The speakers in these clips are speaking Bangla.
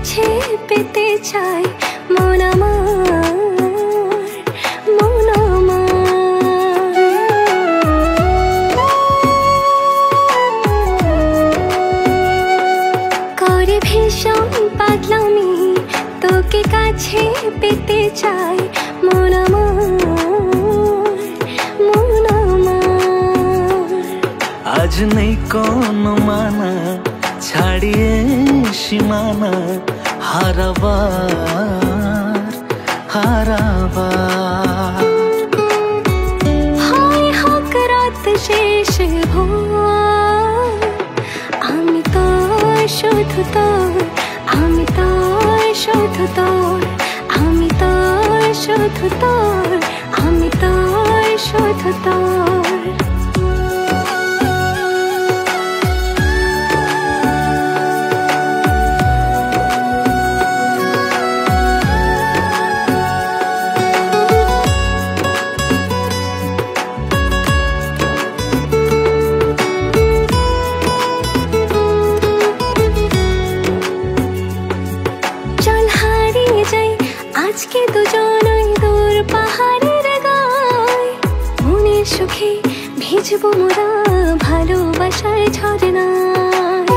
কাছে পেতে চাই মন আমার, মন আমার। করে ভীষণ পাগলামি তোকে কাছে পেতে চাই মন আমার, মন আমার। আজ নেই কোন মানা ছাড়িয়ে সীমানা হারাবার হারাবার। হয় হোক রাত শেষ ভোর, আমি তোর শুধু তোর, আমি তোর শুধু তোর, আমি তোর শুধু তোর, আমি তোর শুধু তোর। আজকে দুজনই দূর পাহাড়ের গায়, মনের সুখে ভিজবো মোরা ভালোবাসার ঝরনায়।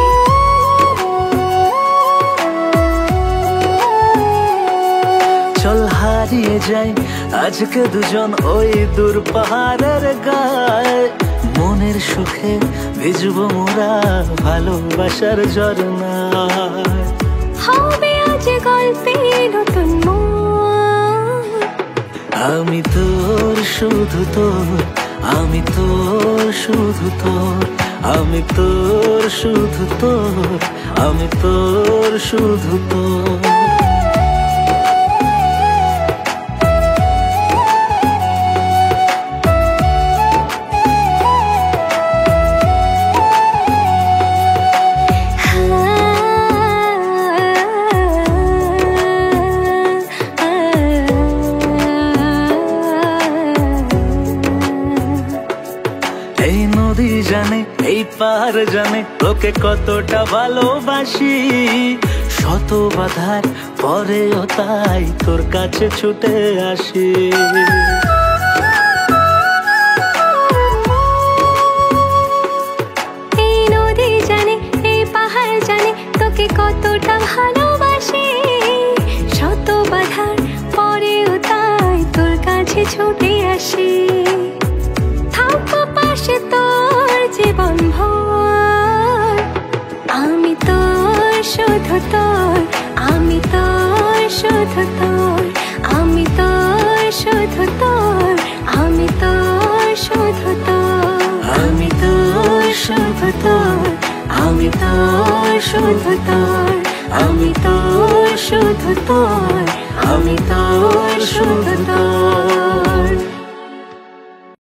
চল হারিয়ে যাই আজকে দুজন ওই দূর পাহাড়ের গায়ে, মনের সুখে ভিজবো মোরা ভালোবাসার ঝরনায়। হবে আজ গল্পের নতুন মোড়, আমি তোর শুধু তোর, আমি তোর শুধু তোর, আমি তোর শুধু তোর, আমি তোর শুধু তোর। এই নদী জানে এই পাহাড় জানে তোকে কতটা ভালোবাসি, শত বাধার পরেও তাই তোর কাছে ছুটে আসি। এই নদী জানে এই পাহাড় জানে তোকে কতটা ভালোবাসি, শত বাধার পরেও তাই তোর কাছে ছুটে আসি। থাকবো পাশে তোর জীবন ভর, আমি তোর শুধু তোর, আমি তোর শুধু তোর, আমি তোর শুধু তোর, আমি তোর শুধু তোর, আমি তোর শুধু তোর, আমি তোর শুধু তোর, আমি তোর শুধু তোর, আমি তোর শুধু তোর।